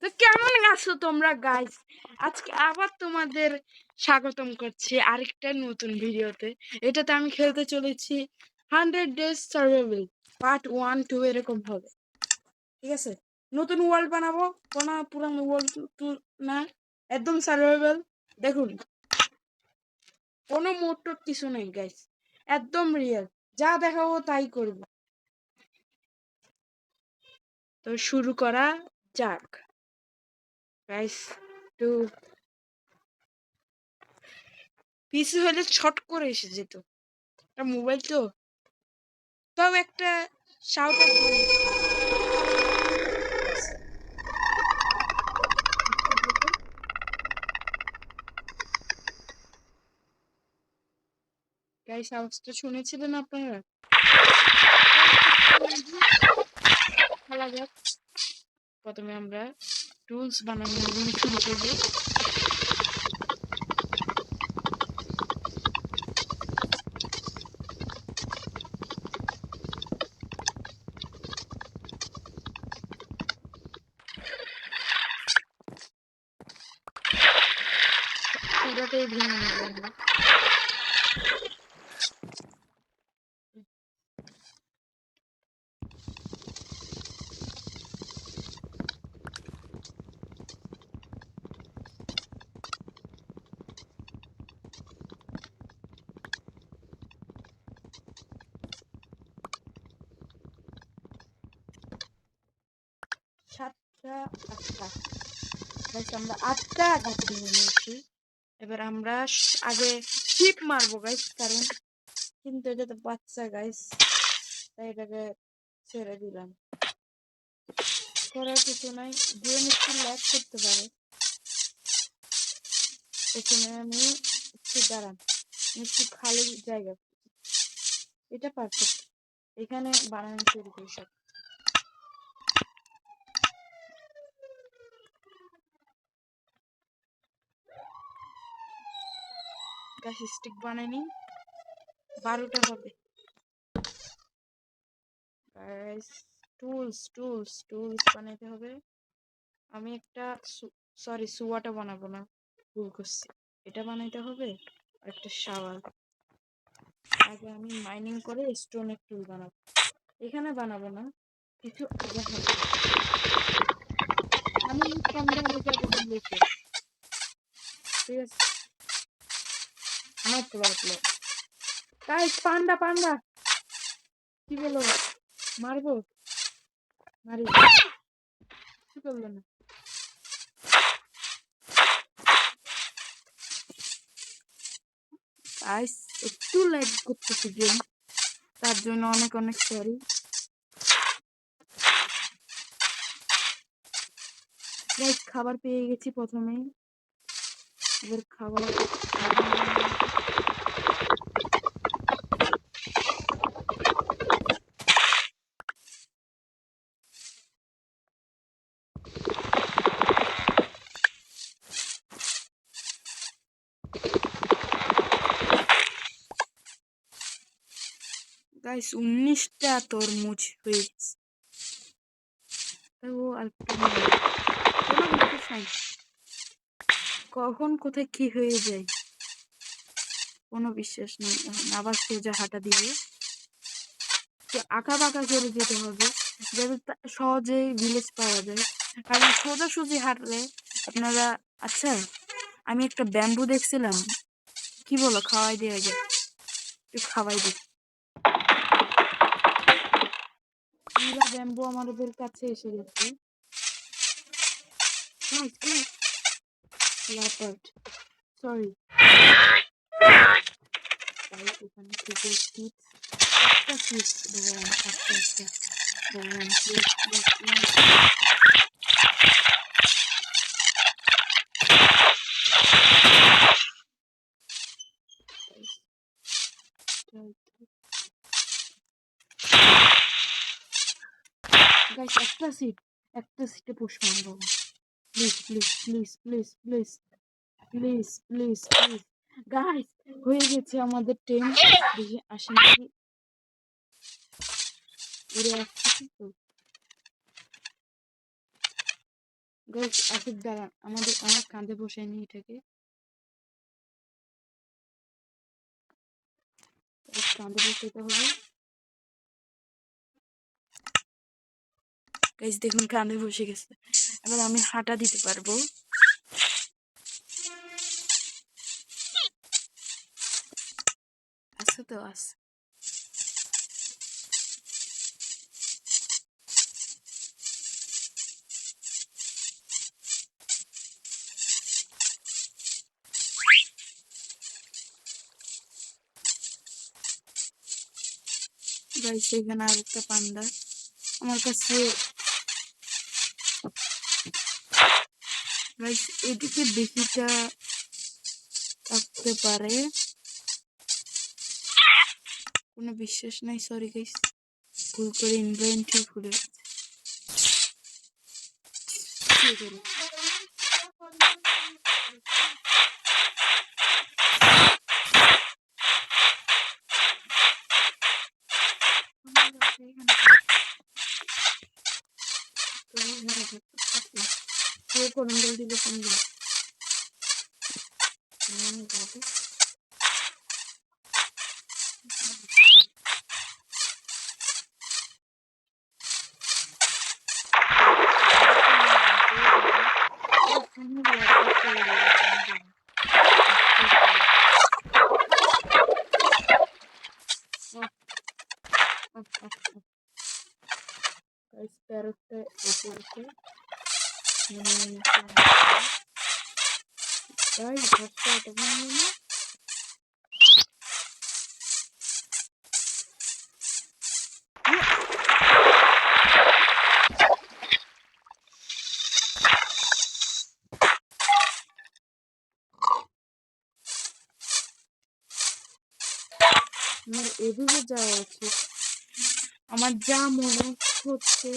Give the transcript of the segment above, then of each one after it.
তো কেমন আছো তোমরা গাইস? আজকে আবার তোমাদের স্বাগতম করছি আরেকটা নতুন ভিডিওতে। এটাতে আমি খেলতে চলেছি 100 ডেজ সার্ভাইভাল পার্ট 1 2 এরকম হবে। ঠিক আছে, নতুন ওয়ার্ল্ড বানাবো, কোনো পুরানো ওয়ার্ল্ড না, একদম সার্ভাইভাল। দেখুন, কোনো মোটর কিছু নেই গাইস, একদম রিয়েল, যা দেখাবো তাই করব। তো শুরু করা যাক গাইস। তো পিসি হলে ছট করে এসে যেত, মোবাইল তো তাও একটা শাউট আউট দিয়ে গাইস, আওয়াজটা শুনেছিলেন আপনারা? খেলা যাক। প্রথমে আমরা টুলস বানানো শুরু করবো। পুরোটাই ভেঙে নেবো আমরা। সাতটা, আটটা, গাইস আমরা আটটা গাছ ভেঙে নিয়েছি। এবার আমরা আগে শিপ মারবো গাইস, কারণ কিন্তু এটা তো বাচ্চা গাইস, তাই এটাকে ছেড়ে দিলাম। করার কিছু নাই, গেম একটু ল্যাগ করতে পারে। এখানে আমি একটু দাঁড়ান, একটু খালি জায়গা, এটা পারফেক্ট। এখানে বানানো শুরু করি সব। গাছ স্টিক বানাইনি, 12টা হবে। টুলস টুলস টুলস বানাইতে হবে। আমি একটা সরি সুয়াটা বানাবো না, ভুল করছি। এটা বানাইতে হবে আর একটা শাওয়ার। আগে আমি মাইনিং করে স্টোনের টুল বানাবো। এখানে বানাবো না, কিছু আগে হবে। আমি ক্যামেরা রেজাল্ট দিয়েছি, ঠিক আছে। আমার প্রবলেম গাইস, পান্ডা পান্ডা কি বলো, মারবো? মারি, কি করলো না। গাইস একটু লাইক করতেছি গেম, তার জন্য অনেক অনেক সরি। গাইস খাবার পেয়ে গেছি প্রথমেই, এবার খাবার গাইস 19টা তরমুজ হয়ে গেছে। কখন কোথায় কি হয়ে যায় কোনো বিশ্বাস নেই। আবার সোজা হাঁটা দিবে, আঁকা বাঁকা করে যেতে হবে যাতে সহজেই ভিলেজ পাওয়া যায়। কারণ সোজাসুজি হাঁটলে আপনারা, আচ্ছা আমি একটা ব্যাম্বু দেখছিলাম, কি বলো খাওয়াই দেওয়া যায়? একটু খাওয়াই দিই। পুরা ব্যাম্বু আমাদের কাছে এসে গেছে। সরি, এখানে থেকে একটা ফিস ভগবান, একটা ভগবান প্লিজ প্লিজ প্লিজ। গাইস একটা সিটে পুশ মারবো, please please please please please please please please. Guys হয়ে গেছে আমাদের 10। দেখি আসে নাকি, উড়ে আসছে তো। গাইস আসিফ দাঁড়ান, আমার কাঁধে বসে নি এটাকে, কাঁধে বসাতে হবে। গাইস দেখুন কাঁধে বসে গেছে, এবার আমি হাঁটা দিতে পারবো। আছে তো আছে। গাইস এখানে আর একটা পান্ডা আমার কাছে। গাইস এদিকে বেশিটা থাকতে পারে, কোনো বিশ্বাস নাই। সরি গাইস, ভুল করে ইনভেন্টরি খুলে গেছে। করন্দল দিলে কোন দিল? প্যারটটা এসে গেছে। তাই ঘরটা এটা ভাঙলো না। আমার এদিকে যাওয়া উচিত, আমার যা মনে হচ্ছে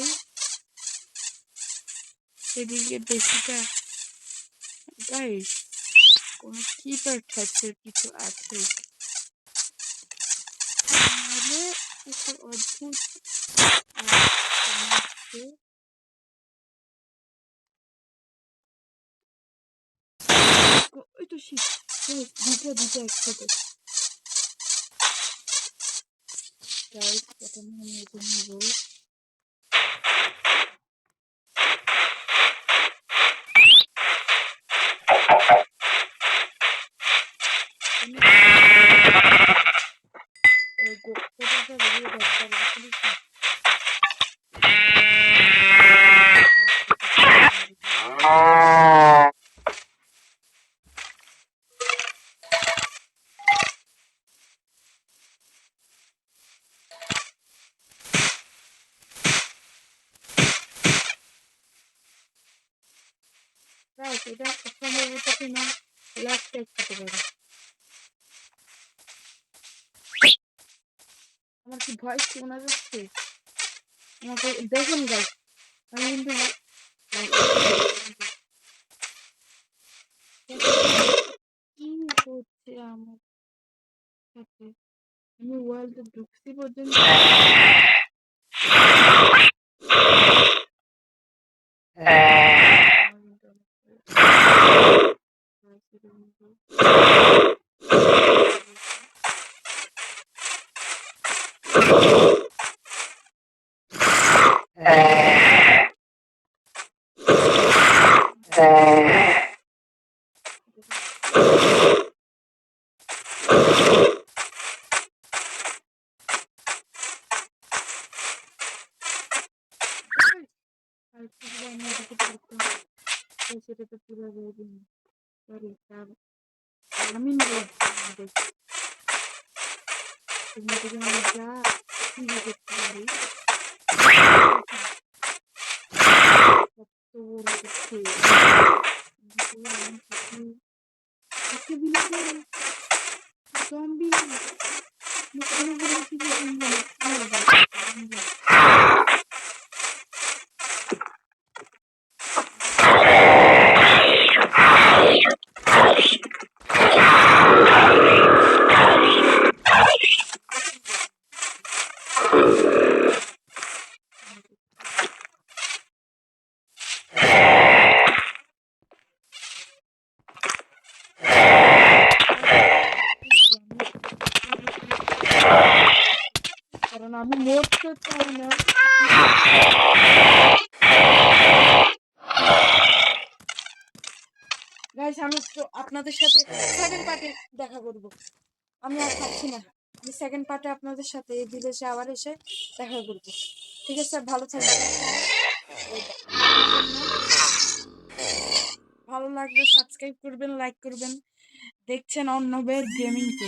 সেদিকে বেশিটা। গাইস কোনো কিপার টাইপের কিছু আছে, নাহলে একটা অদ্ভুত ওই তো শীত। দুটো একসাথে। গাইস প্রথমে আমি এটা নেবো। এটা সম্ভবত কিনা লাস্ট টাইপ হতে পারে। আমার কি ভয়েস শোনা যাচ্ছে? আমাকে দেখুন গাইস, আমি কিন্তু কি হচ্ছে আমার সাথে? আমি ওয়ার্ল্ডে ঢুকছি পর্যন্ত সেটা তো পুরো সরি আমি যা করতে পারি আমি মরতে চাই না। গাইস আমি তো আপনাদের সাথে সেকেন্ড পার্টে দেখা করব। আমি আর থাকছি না, আমি সেকেন্ড পার্টে আপনাদের সাথে এই বিদেশে আবার এসে দেখা করব। ঠিক আছে, ভালো থাকবেন। ভালো লাগলে সাবস্ক্রাইব করবেন, লাইক করবেন। দেখছেন অর্ণবের গেমিং কে।